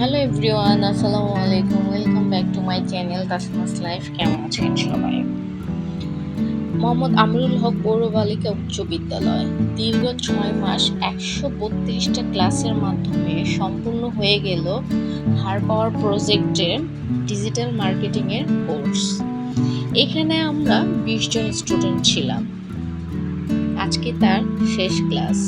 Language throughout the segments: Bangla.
হ্যালো এভরিওয়ান, আসসালামু আলাইকুম। Welcome back to my channel Tasmas life. কেমন আছেন সবাই? মোহাম্মদ আমরুল হক পৌর বালিকা উচ্চ বিদ্যালয় দীর্ঘ 6 মাস 132টা ক্লাসের মাধ্যমে সম্পূর্ণ হয়ে গেল হার পাওয়ার প্রজেক্টের ডিজিটাল মার্কেটিং এর কোর্স। এখানে আমরা 20 জন স্টুডেন্ট ছিলাম। আজকে তার শেষ ক্লাস।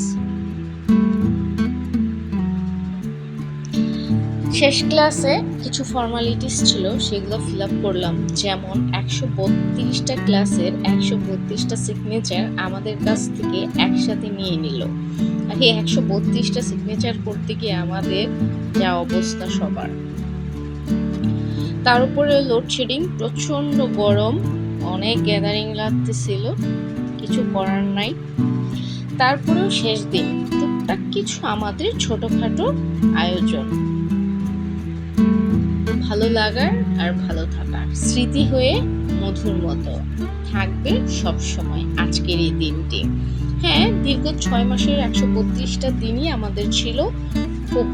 শেষ ক্লাসে কিছু ফর্মালিটিস ছিল, সেগুলো ফিল আপ করলাম। যেমন 132টা ক্লাসের 132টা সিগনেচার আমাদের কাছ থেকে একসাথে নিয়ে নিল। আর এই 132টা সিগনেচার করতে গিয়ে আমাদের যা অবস্থা সবার। তার উপরে লোডশেডিং, প্রচণ্ড গরম, অনেক গ্যাদারিং লাগতেছিল, কিছু করার নাই। তারপরেও শেষ দিন টুকটাক কিছু আমাদের ছোটখাটো আয়োজন, ভালো লাগার আর ভালো থাকার স্মৃতি হয়ে মধুর মতো থাকবে সব সময় আজকের এই দিনটি। হ্যাঁ, দীর্ঘ 6 মাসের 132টা দিনই আমাদের ছিল খুব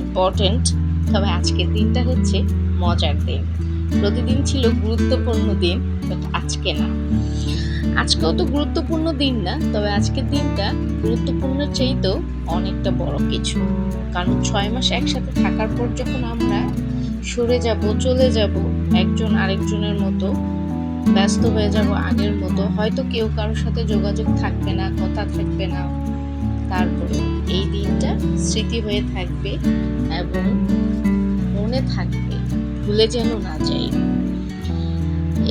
ইম্পর্টেন্ট। তবে আজকের দিনটা হচ্ছে মজার দিন। প্রতিদিন ছিল গুরুত্বপূর্ণ দিন, বাট আজকে না। আজকেও তো গুরুত্বপূর্ণ দিন না, তবে আজকের দিনটা গুরুত্বপূর্ণ চাইতেও অনেকটা বড় কিছু। কারণ 6 মাস একসাথে থাকার পর যখন আমরা সরে যাব, চলে যাব, একজন আরেকজনের মতো ব্যস্ত হয়ে যাব আগের মতো, হয়তো কেউ কারোর সাথে যোগাযোগ থাকবে না, কথা থাকবে না, তারপরে এই দিনটা স্মৃতি হয়ে থাকবে এবং মনে থাকবে, ভুলে যেন না যাই।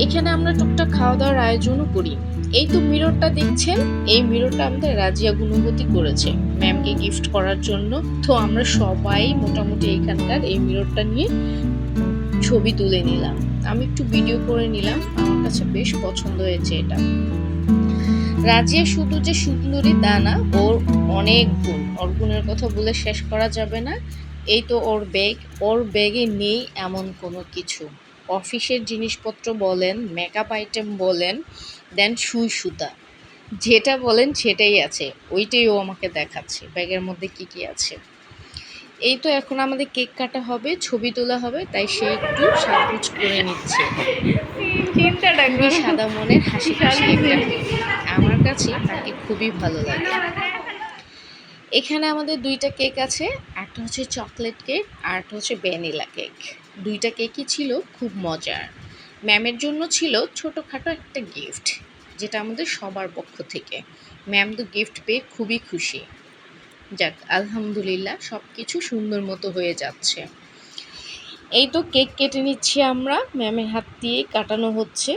এখানে আমরা টুকটাক খাওয়া দাওয়ার আয়োজনও করি। এই তো মিররটা দেখছেন, এই মিররটা আমাদের রাজিয়া গুণবতী করেছে ম্যামকে গিফট করার জন্য। তো আমরা সবাই মোটামুটি এখানকার এই মিররটা নিয়ে ছবি তুলে নিলাম। আমি একটু ভিডিও করে নিলাম, আমার কাছে বেশ পছন্দ হয়েছে এটা। রাজিয়া শুধু যে সুন্দরী তা না, ওর অনেক গুণ, ওর গুণের কথা বলে শেষ করা যাবে না। এই তো ওর ব্যাগ, ওর ব্যাগে নেই এমন কোনো কিছু। অফিসের জিনিসপত্র বলেন, মেকআপ আইটেম বলেন, দেন সুই সুতা, যেটা বলেন সেটাই আছে। ওইটাই ও আমাকে দেখাচ্ছে ব্যাগের মধ্যে কি কি আছে। এই তো এখন আমাদের কেক কাটা হবে, ছবি তোলা হবে, তাই সে একটু সাজগোজ করে নিচ্ছে। খুবই সাদা মনের হাসি খুশি একটা মেয়ে, আমার কাছে তাকে খুবই ভালো লাগে। এখানে আমাদের 2টা কেক আছে, একটা হচ্ছে চকলেট কেক আর একটা হচ্ছে ভ্যানিলা কেক। 2টা কেকই ছিল খুব মজার। ম্যামের জন্য ছিল ছোটোখাটো একটা গিফট, যেটা আমাদের সবার পক্ষ থেকে। ম্যাম তো গিফট পেয়ে খুবই খুশি। যাক, আলহামদুলিল্লাহ, সব কিছু সুন্দর মতো হয়ে যাচ্ছে। এই তো কেক কেটে নিচ্ছি আমরা, ম্যামের হাত দিয়ে কাটানো হচ্ছে,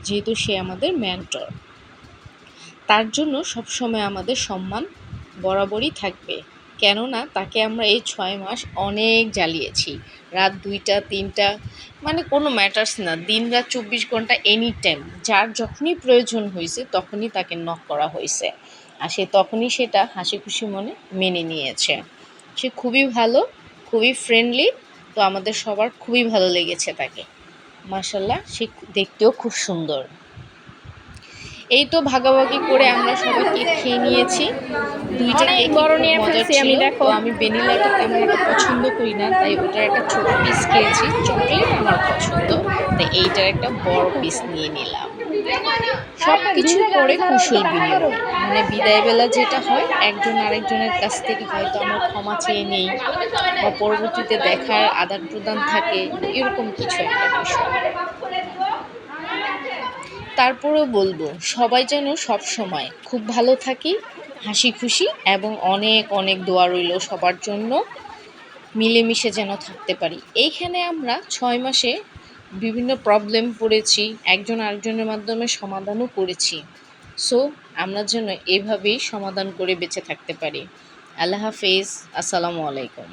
যেহেতু সে আমাদের মেন্টর। তার জন্য সবসময় আমাদের সম্মান বরাবরই থাকবে, কেননা তাকে আমরা এই 6 মাস অনেক জ্বালিয়েছি। রাত 2টা 3টা কোনো ম্যাটার্স না, দিন রাত 24 ঘন্টা এনি টাইম, যার যখনই প্রয়োজন হয়েছে তখনই তাকে নক করা হয়েছে, আর সে তখনই সেটা হাসি খুশি মনে মেনে নিয়েছে। সে খুবই ভালো, খুবই ফ্রেন্ডলি। তো আমাদের সবার খুবই ভালো লেগেছে তাকে। মাশাআল্লাহ, সে দেখতেও খুব সুন্দর। এই তো ভাগাভাগি করে আমরা সবাই কেক খেয়ে নিয়েছি। 2টা কেক খুব মজার ছিল। তো আমি ভ্যানিলাটা তেমন একটা পছন্দ করি না, তাই ওটার একটা ছোট পিস খেয়েছি। চকলেট আমার পছন্দ, তাই এইটার একটা বড় পিস নিয়ে নিলাম। সব কিছু পরে কুশল বিনিময়, বিদায়বেলা যেটা হয়, একজন আরেকজনের কাছ থেকে হয়তো আমরা ক্ষমা চেয়ে নেই, বা পরবর্তীতে দেখার আদান প্রদান থাকে, এরকম কিছু একটা বিষয়। তারপরেও বলবো, সবাই যেন সব সময় খুব ভালো থাকি, হাসি খুশি, এবং অনেক অনেক দোয়া রইল সবার জন্য, মিলেমিশে যেন থাকতে পারি। এইখানে আমরা 6 মাসে বিভিন্ন প্রবলেম পড়েছি, একজন আরেকজনের মাধ্যমে সমাধানও করেছি। সো আমরা যেন এভাবেই সমাধান করে বেঁচে থাকতে পারি। আল্লাহ হাফেজ, আসসালামু আলাইকুম।